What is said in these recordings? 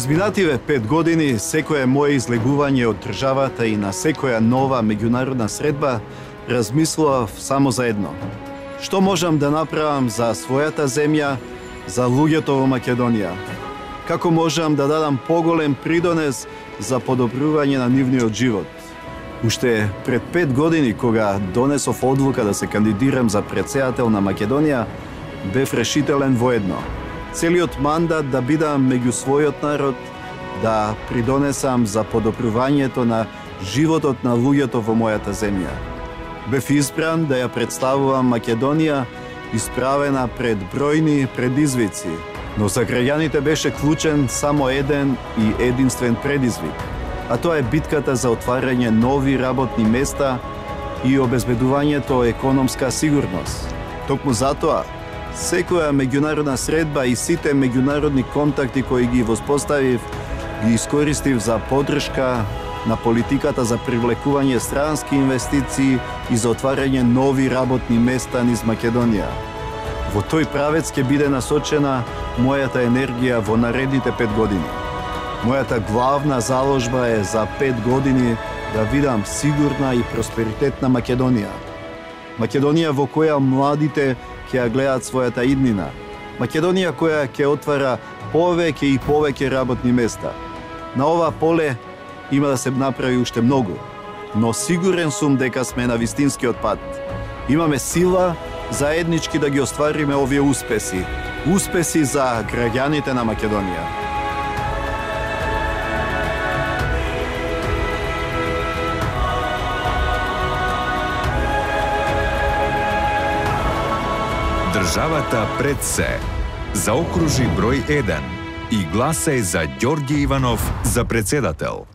изминативе 5 години, секое моje излегување од државата и на секоја нова меѓународна средба, размислував само за едно. Што можам да направам за својата земја, за луѓето во Македонија? Како можам да дадам поголем придонес за подобрување на нивниот живот? Уште пред 5 години, кога донесов одлука да се кандидирам за претседател на Македонија, бев решителен во едно. Целиот мандат да бидам меѓу својот народ, да придонесам за подобрувањето на животот на луѓето во мојата земја. Бев избран да ја представувам Македонија исправена пред бројни предизвици, но за граѓаните беше клучен само еден и единствен предизвик, а тоа е битката за отварање нови работни места и обезбедувањето економска сигурност. Токму затоа, секоја меѓународна средба и сите меѓународни контакти кои ги воспоставив, ги искористив за поддршка на политиката за привлекување странски инвестиции и за отварање нови работни места низ Македонија. Во тој правец ќе биде насочена мојата енергија во наредните 5 години. Мојата главна заложба е за 5 години да видам сигурна и просперитетна Македонија. Македонија во која младите ќе ја гледаат својата иднина. Македонија која ќе отвара повеќе и повеќе работни места. На ова поле има да се направи уште многу, но сигурен сум дека сме на вистинскиот пат. Имаме сила заеднички да ги оствариме овие успеси. Успеси за граѓаните на Македонија. Државата пред се. Заокружи број 1 и гласај за Ѓорѓе Иванов за председател.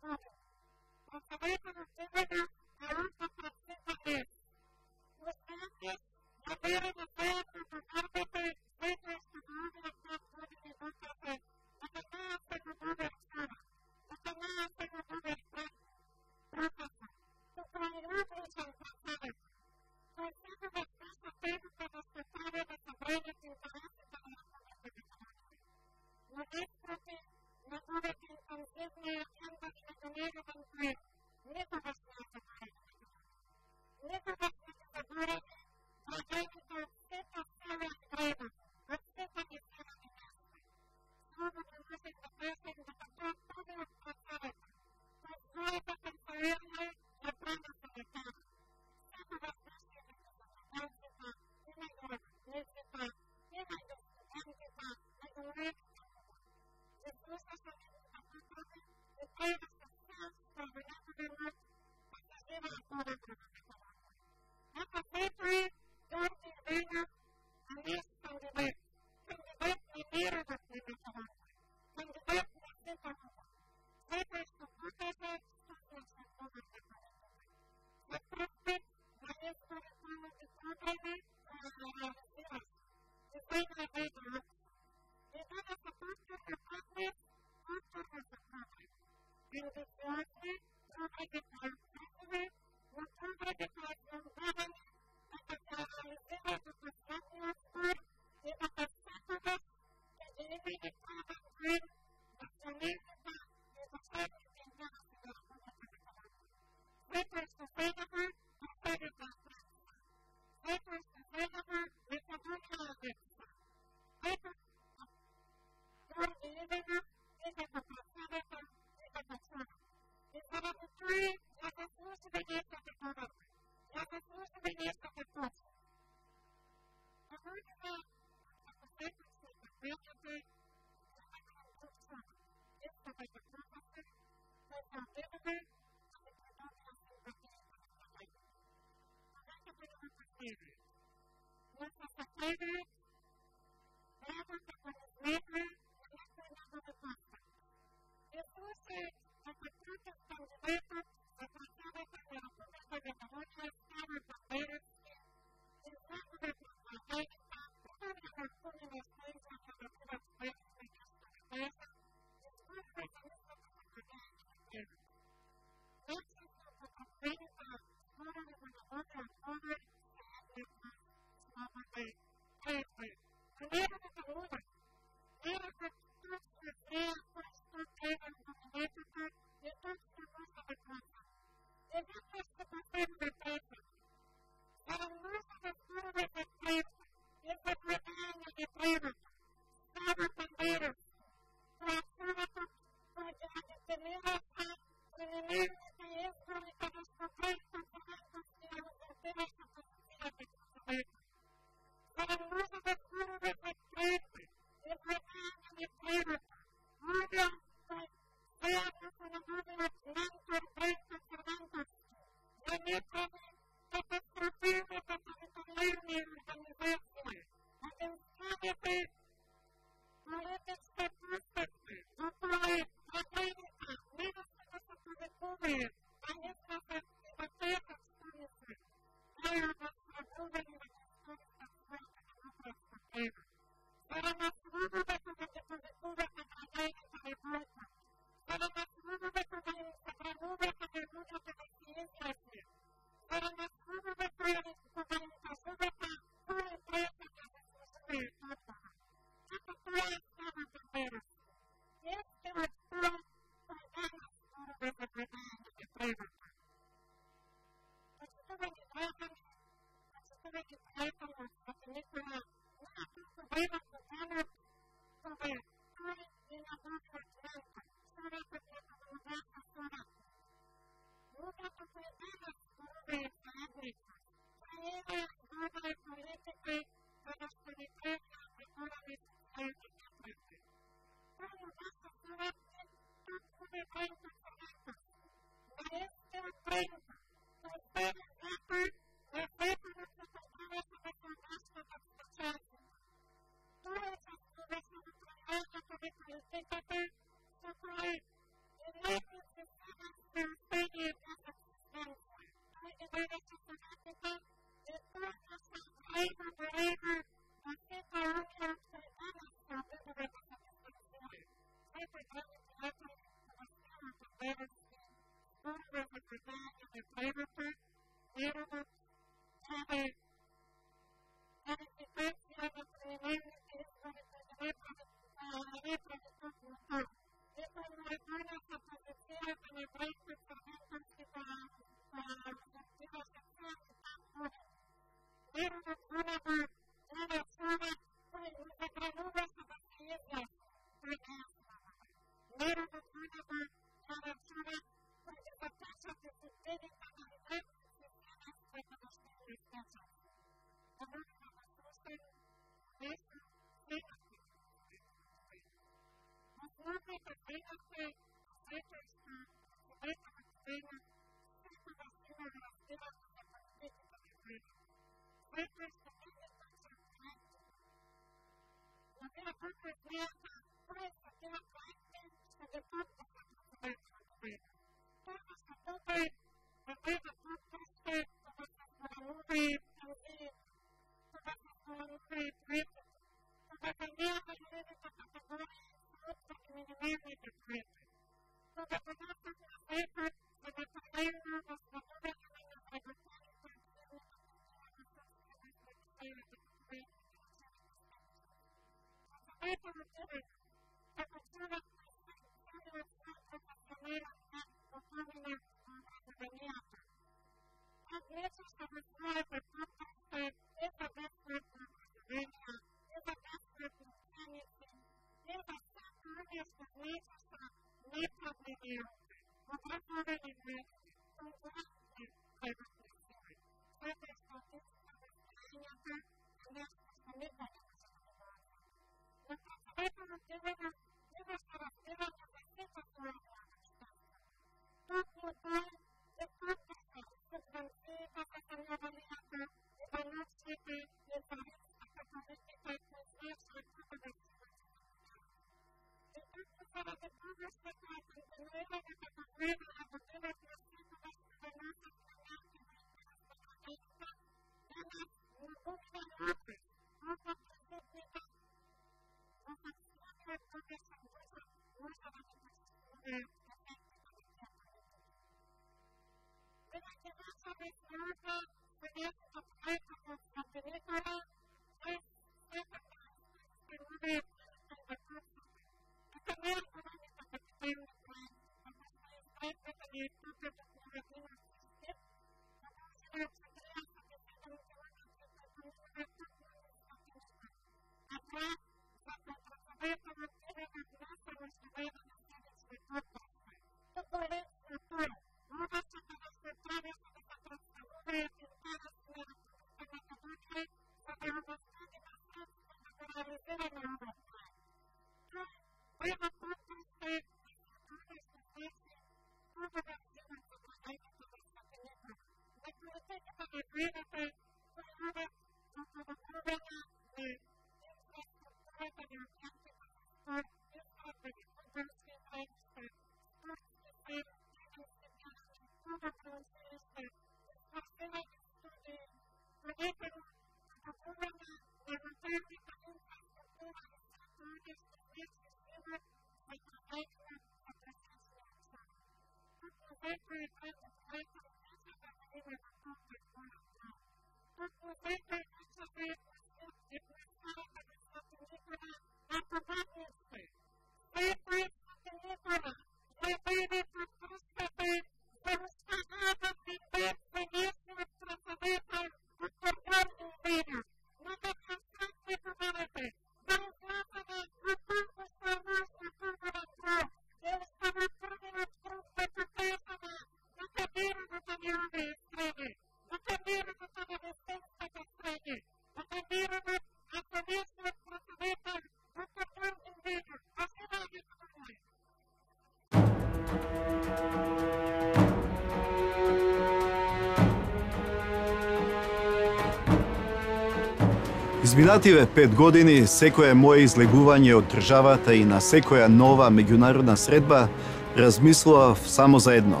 Изминативе 5 години, секое мое излегување од државата и на секоја нова меѓународна средба, размислував само за едно.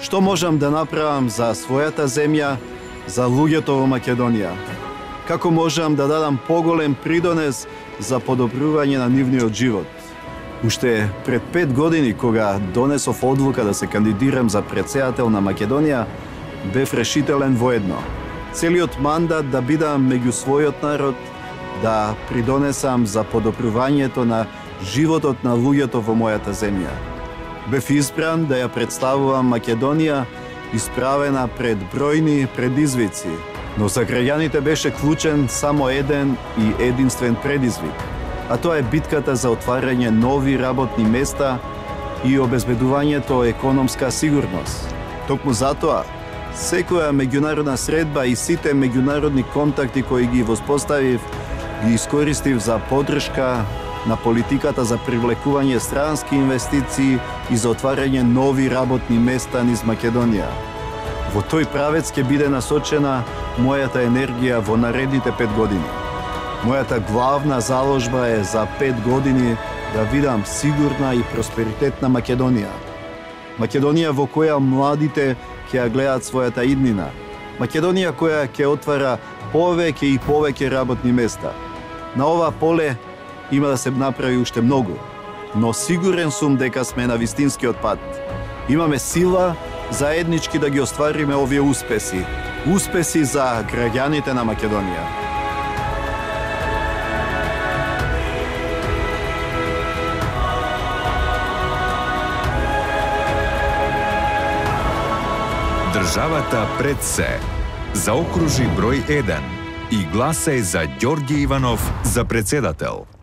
Што можам да направам за својата земја, за луѓето во Македонија? Како можам да дадам поголем придонес за подобрување на нивниот живот? Уште пред 5 години, кога донесов одлука да се кандидирам за претседател на Македонија, бев решителен во едно. Целиот мандат да бидам меѓу својот народ, да придонесам за подобрувањето на животот на луѓето во мојата земја. Бев избран да ја представувам Македонија исправена пред бројни предизвици, но за граѓаните беше клучен само еден и единствен предизвик, а тоа е битката за отварање нови работни места и обезбедувањето економска сигурност. Токму затоа, секоја меѓународна средба и сите меѓународни контакти кои ги воспоставив, ги искористив за поддршка на политиката за привлекување странски инвестиции и за отварање нови работни места низ Македонија. Во тој правец ќе биде насочена мојата енергија во наредните 5 години. Мојата главна заложба е за 5 години да видам сигурна и просперитетна Македонија. Македонија во која младите ќе ја гледаат својата иднина. Македонија која ќе отвара повеќе и повеќе работни места. На ова поле има да се направи уште многу, но сигурен сум дека сме на вистинскиот пат. Имаме сила заеднички да ги оствариме овие успеси. Успеси за граѓаните на Македонија. Државата пред се. Заокружи број 1 и гласај за Ѓорѓе Иванов за претседател.